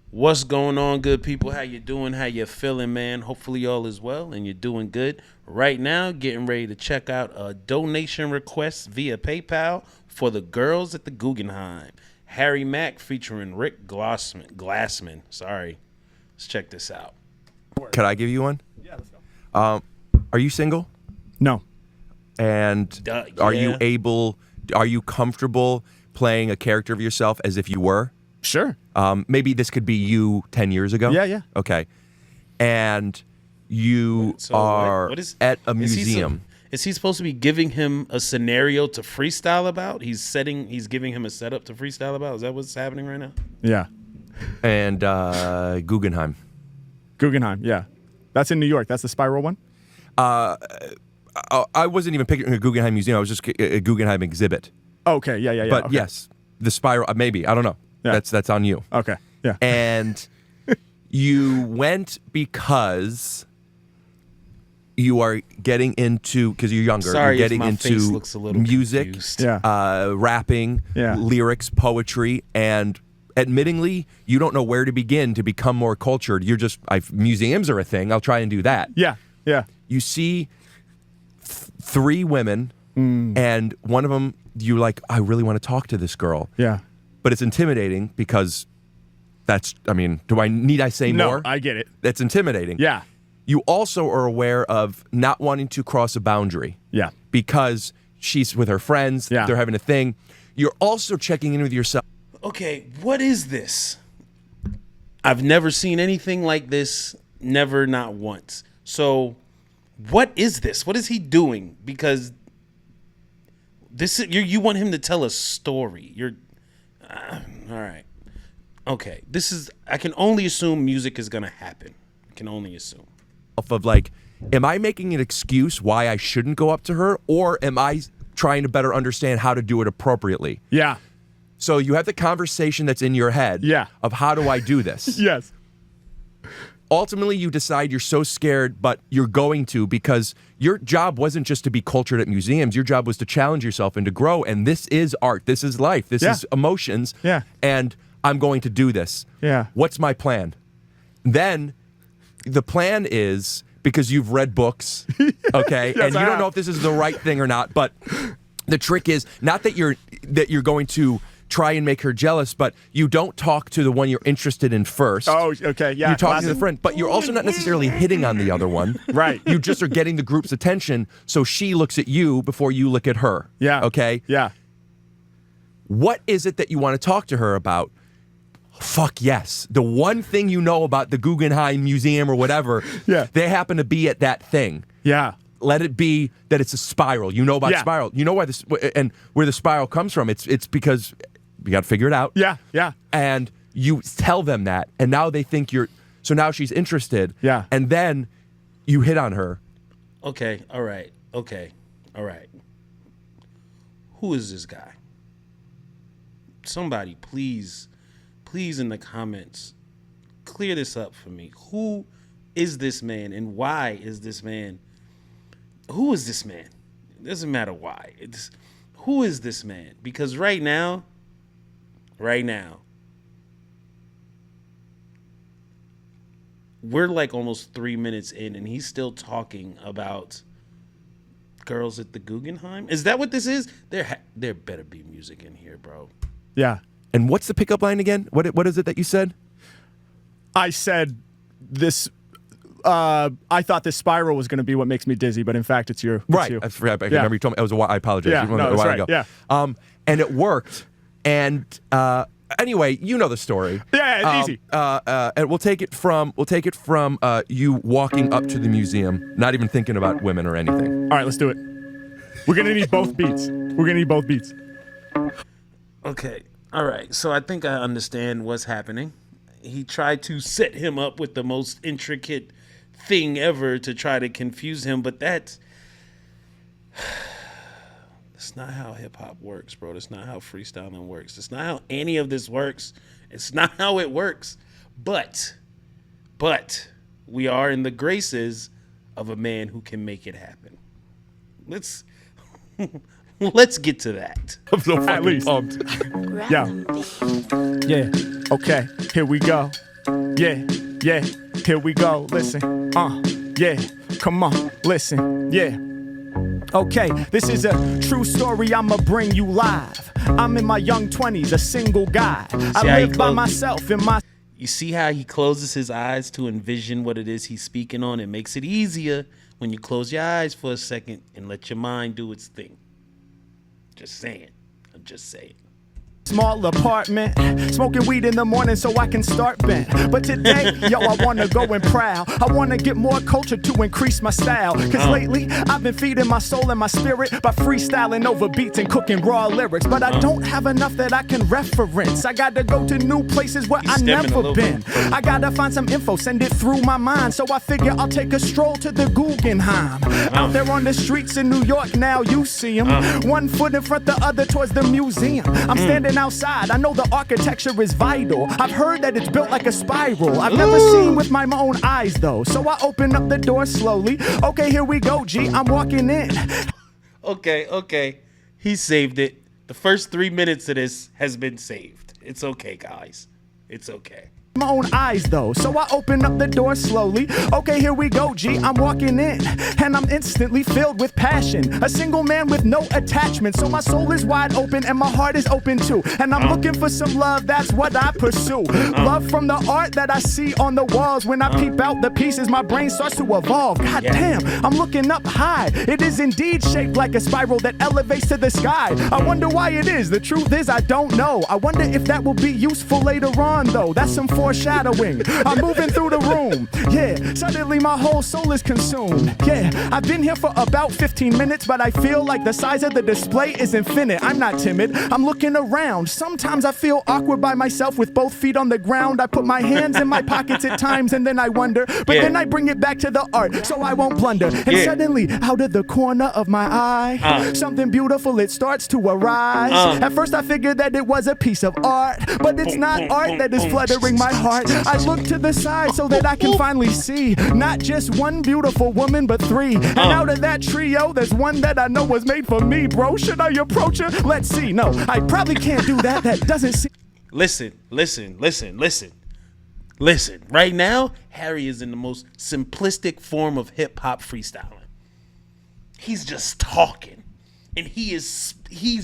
What's going on, good people? How you doing? How you feeling, man? Hopefully all is well and you're doing good. Right now, getting ready to check out a donation request via PayPal for the girls at the Guggenheim. Harry Mack featuring Rick Glassman. Sorry. Let's check this out. Could I give you one? Yeah, let's go. Are you single? No. And are you comfortable playing a character of yourself as if you were? Sure. Maybe this could be you 10 years ago? Yeah. Okay. And you are at a museum. Is he supposed to be giving him a scenario to freestyle about? He's giving him a setup to freestyle about? Is that what's happening right now? Yeah. And Guggenheim. Guggenheim, yeah. That's in New York. That's the Spiral one? I wasn't even picking a Guggenheim museum. I was just a Guggenheim exhibit. Okay, yeah. But okay. yes, the Spiral, maybe. I don't know. Yeah. That's on you. Okay, yeah. And you went because you are getting into, because you're younger, Sorry you're getting if my face into looks a little music, confused. Yeah. rapping, Yeah. lyrics, poetry, and admittingly, you don't know where to begin to become more cultured. You're just, museums are a thing. I'll try and do that. Yeah. You see three women, and one of them, you're like, I really want to talk to this girl. Yeah. But it's intimidating because need I say more? No, I get it. That's intimidating. Yeah. You also are aware of not wanting to cross a boundary. Yeah. Because she's with her friends, Yeah. they're having a thing. You're also checking in with yourself. Okay, what is this? I've never seen anything like this. Never, not once. So, what is this? What is he doing? Because you want him to tell a story. All right. Okay, I can only assume music is gonna happen. I can only assume. Of like, am I making an excuse why I shouldn't go up to her, or am I trying to better understand how to do it appropriately? Yeah. So you have the conversation that's in your head of how do I do this? Yes. Ultimately, you decide you're so scared, but you're going to, because your job wasn't just to be cultured at museums. Your job was to challenge yourself and to grow. And this is art. This is life. This is emotions. Yeah. And I'm going to do this. Yeah. What's my plan? Then the plan is, because you've read books, okay, Yes, and you I don't have. know if this is the right thing or not, but the trick is not that you're going to try and make her jealous, but you don't talk to the one you're interested in first. Oh, okay, yeah. You're talking to the classic. friend, but you're also not necessarily hitting on the other one. Right. You just are getting the group's attention, so she looks at you before you look at her. Yeah. Okay? Yeah. What is it that you want to talk to her about? Fuck yes. The one thing you know about the Guggenheim Museum or whatever, they happen to be at that thing. Yeah. Let it be that it's a spiral. You know about spiral. You know why this, and where the spiral comes from. It's because you got to figure it out. Yeah. And you tell them that, and now they think you're. So now she's interested. Yeah. And then you hit on her. Okay, all right. Who is this guy? Somebody, please in the comments, clear this up for me. Who is this man, and why is this man? Who is this man? It doesn't matter why. Who is this man? Because right now, we're like almost 3 minutes in, and he's still talking about girls at the Guggenheim. Is that what this is? There better be music in here, bro. Yeah. And what's the pickup line again? What is it that you said? I said this. I thought this spiral was going to be what makes me dizzy, but in fact, it's you. Right. I forgot. I remember you told me. It was a while. I apologize. Yeah, It was no, a that's while right. ago. Yeah. And it worked. And anyway, you know the story. Yeah, it's easy. And we'll take it from you walking up to the museum, not even thinking about women or anything. All right, let's do it. We're going to need both beats. Okay. All right. So I think I understand what's happening. He tried to set him up with the most intricate thing ever to try to confuse him, but that's not how hip-hop works, bro. That's not how freestyling works. That's not how any of this works. It's not how it works. But we are in the graces of a man who can make it happen. Let's get to that. I'm so At fucking least. pumped. Yeah. Okay, here we go. Yeah, yeah, here we go, listen, yeah, come on, listen, yeah. Okay, this is a true story I'ma bring you live. I'm in my young 20s, a single guy. I live by myself in my... You see how he closes his eyes to envision what it is he's speaking on? It makes it easier when you close your eyes for a second and let your mind do its thing. Just saying. I'm just saying. Small apartment, smoking weed in the morning so I can start bent. But today, yo, I wanna go and proud. I wanna get more culture to increase my style. Cause lately, I've been feeding my soul and my spirit by freestyling over beats and cooking raw lyrics. But I don't have enough that I can reference. I gotta go to new places where I never been. I gotta find some info, send it through my mind. So I figure I'll take a stroll to the Guggenheim. Out there on the streets in New York now, you see them. One foot in front, the other towards the museum. I'm standing outside, I know the architecture is vital. I've heard that it's built like a spiral. I've never seen with my own eyes though. So I open up the door slowly. Okay, here we go, G, I'm walking in. Okay. He saved it. The first 3 minutes of this has been saved. It's okay, guys. It's okay. My own eyes though, so I open up the door slowly. Okay, here we go, G, I'm walking in, and I'm instantly filled with passion. A single man with no attachment, so my soul is wide open and my heart is open too. And I'm looking for some love, that's what I pursue. Love from the art that I see on the walls. When I peep out the pieces, my brain starts to evolve. God damn, I'm looking up high. It is indeed shaped like a spiral that elevates to the sky. I wonder why it is, the truth is I don't know. I wonder if that will be useful later on though. That's some foreshadowing. I'm moving through the room. Yeah, suddenly my whole soul is consumed. Yeah, I've been here for about 15 minutes, but I feel like the size of the display is infinite. I'm not timid, I'm looking around. Sometimes I feel awkward by myself with both feet on the ground. I put my hands in my pockets at times and then I wonder, but then I bring it back to the art so I won't blunder. And suddenly, out of the corner of my eye, something beautiful, it starts to arise. At first I figured that it was a piece of art, but it's not art that is fluttering my heart. I look to the side so that I can finally see not just one beautiful woman, but three. And out of that trio, there's one that I know was made for me, bro. Should I approach her? Let's see. No, I probably can't do that. That doesn't seem... Listen. Right now, Harry is in the most simplistic form of hip-hop freestyling. He's just talking. And he's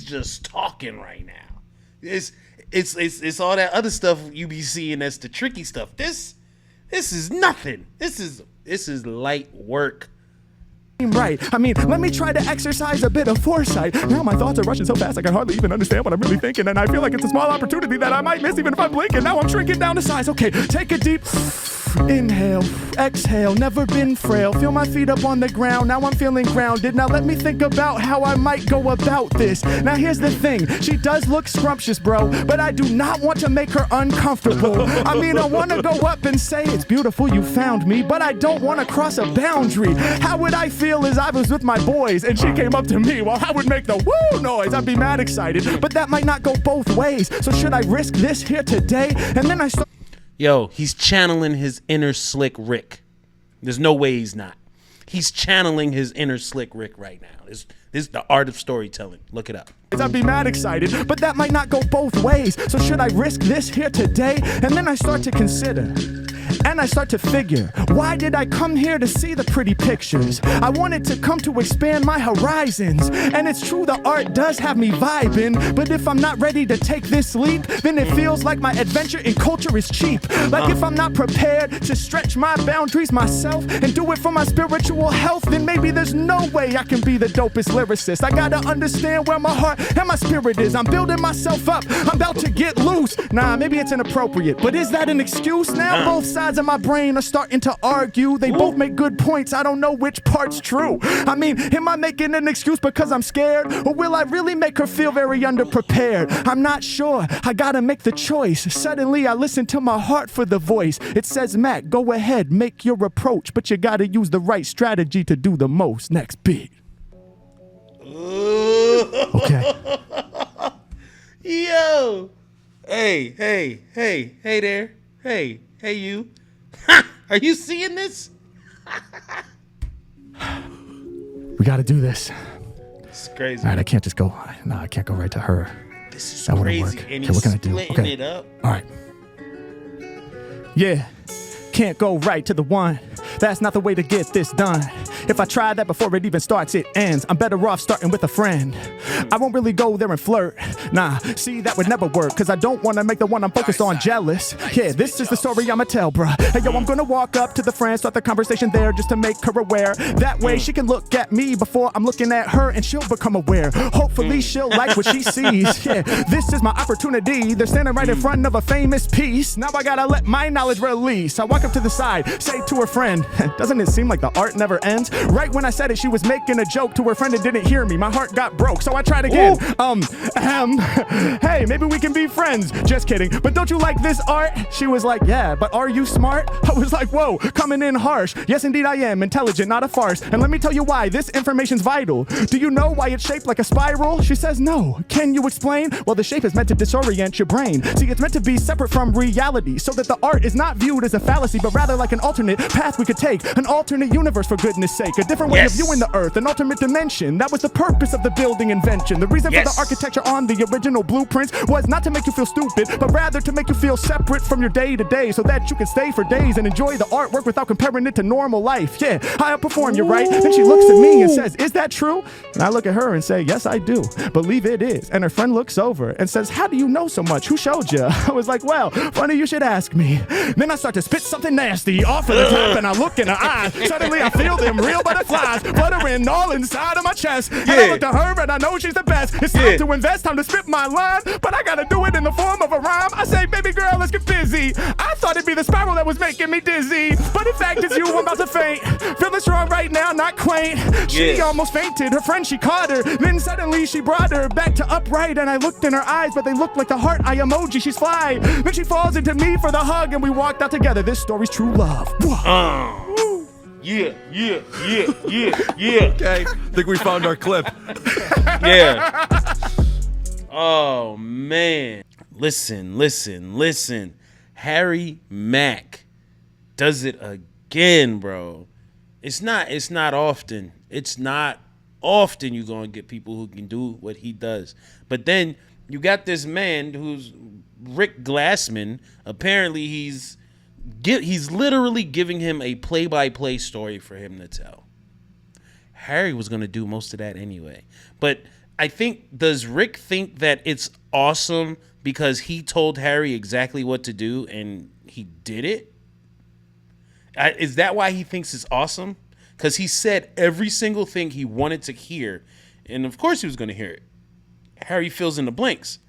just talking right now. It's all that other stuff you be seeing that's the tricky stuff. This is nothing. This is light work. Right. I mean, let me try to exercise a bit of foresight. Now my thoughts are rushing so fast I can hardly even understand what I'm really thinking, and I feel like it's a small opportunity that I might miss even if I'm blinking. Now I'm shrinking down to size. Okay, take a deep inhale, exhale, never been frail. Feel my feet up on the ground, now I'm feeling grounded. Now let me think about how I might go about this. Now here's the thing, she does look scrumptious, bro, but I do not want to make her uncomfortable. I mean, I want to go up and say, it's beautiful you found me, but I don't want to cross a boundary. How would I feel as I was with my boys and she came up to me? Well, I would make the woo noise. I'd be mad excited, but that might not go both ways. So should I risk this here today? And then I start... Yo, he's channeling his inner Slick Rick. There's no way he's not. He's channeling his inner Slick Rick right now. This is the art of storytelling. Look it up. I'd be mad excited, but that might not go both ways. So should I risk this here today? And then I start to consider. And I start to figure, why did I come here to see the pretty pictures? I wanted to come to expand my horizons. And it's true, the art does have me vibing, but if I'm not ready to take this leap, then it feels like my adventure in culture is cheap. Like if I'm not prepared to stretch my boundaries myself and do it for my spiritual health, then maybe there's no way I can be the dopest lyricist. I gotta understand where my heart and my spirit is. I'm building myself up, I'm about to get loose. Nah, maybe it's inappropriate, but is that an excuse now? Both sides of my brain are starting to argue. They both make good points, I don't know which part's true. I mean, am I making an excuse because I'm scared? Or will I really make her feel very underprepared? I'm not sure, I gotta make the choice. Suddenly I listen to my heart for the voice. It says, Mack, go ahead, make your approach, but you gotta use the right strategy to do the most. Next beat. Okay. Yo. Hey there. Hey you. Are you seeing this? We gotta do this. It's crazy. All right, I can't just go. No, I can't go right to her. This is that crazy. Wouldn't work. And okay, what can I do? splitting Okay. it up. All right. Yeah, can't go right to the one. That's not the way to get this done. If I try that before it even starts, it ends. I'm better off starting with a friend. I won't really go there and flirt. Nah, see, that would never work, cause I don't wanna make the one I'm focused on jealous. Yeah, this is the story I'ma tell, bruh. Hey, yo, I'm gonna walk up to the friend, start the conversation there just to make her aware. That way she can look at me before I'm looking at her and she'll become aware. Hopefully she'll like what she sees. Yeah, this is my opportunity. They're standing right in front of a famous piece. Now I gotta let my knowledge release. I walk up to the side, say to her friend, doesn't it seem like the art never ends? Right when I said it, she was making a joke to her friend and didn't hear me. My heart got broke, so I tried again. Hey, maybe we can be friends. Just kidding, but don't you like this art? She was like, yeah, but are you smart? I was like, whoa, coming in harsh. Yes, indeed I am, intelligent, not a farce. And let me tell you why, this information's vital. Do you know why it's shaped like a spiral? She says no. Can you explain? Well, the shape is meant to disorient your brain. See, it's meant to be separate from reality, so that the art is not viewed as a fallacy, but rather like an alternate path we could take. An alternate universe, for goodness sake. A different way of viewing the earth, an alternate dimension. That was the purpose of the building invention. The reason for the architecture on the original blueprints was not to make you feel stupid, but rather to make you feel separate from your day to day, so that you can stay for days and enjoy the artwork without comparing it to normal life. Yeah, I outperform you, right? Then she looks at me and says, is that true? And I look at her and say, yes, I do. Believe it is. And her friend looks over and says, how do you know so much? Who showed you? I was like, well, funny you should ask me. Then I start to spit something nasty off of the top and I look in her eyes. Suddenly I feel them real butterflies fluttering all inside of my chest. And I look to her and I know she's the best. It's time to invest, time to spit my line, but I gotta do it in the form of a rhyme. I say, baby girl, let's get busy. I thought it'd be the spiral that was making me dizzy, but in fact it's you, I'm about to faint. Feeling strong right now, not quaint. She almost fainted, her friend, she caught her. Then suddenly she brought her back to upright, and I looked in her eyes, but they looked like the heart eye emoji. She's fly. Then she falls into me for the hug, and we walked out together. This story's true love. Yeah. Okay, think we found our clip. Yeah. Oh, man. Listen. Harry Mack does it again, bro. It's not often. It's not often you're going to get people who can do what he does. But then you got this man who's Rick Glassman. Apparently he's literally giving him a play-by-play story for him to tell. Harry was going to do most of that anyway. But I think, does Rick think that it's awesome because he told Harry exactly what to do and he did it? Is that why he thinks it's awesome? Because he said every single thing he wanted to hear. And of course he was going to hear it. Harry fills in the blanks.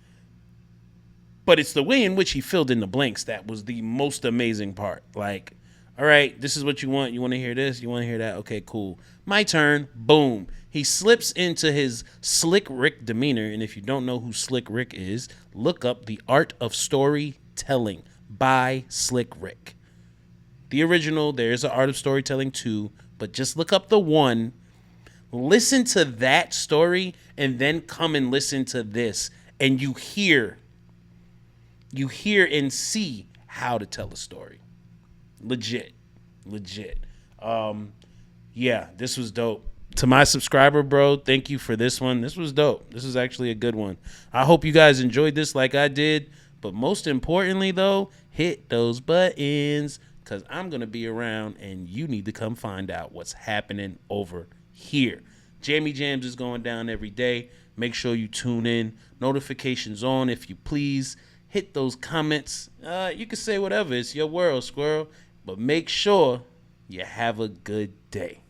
But it's the way in which he filled in the blanks that was the most amazing part. Like, all right, this is what you want. You want to hear this? You want to hear that? Okay, cool. My turn. Boom. He slips into his Slick Rick demeanor. And if you don't know who Slick Rick is, look up The Art of Storytelling by Slick Rick. The original, there's an Art of Storytelling 2, but just look up the one. Listen to that story and then come and listen to this. And you hear and see how to tell a story. Legit. Yeah, this was dope. To my subscriber, bro, thank you for this one. This was dope. This is actually a good one. I hope you guys enjoyed this like I did. But most importantly, though, hit those buttons because I'm going to be around and you need to come find out what's happening over here. Jamie Jams is going down every day. Make sure you tune in. Notifications on if you please. Hit those comments. You can say whatever. It's your world, squirrel. But make sure you have a good day.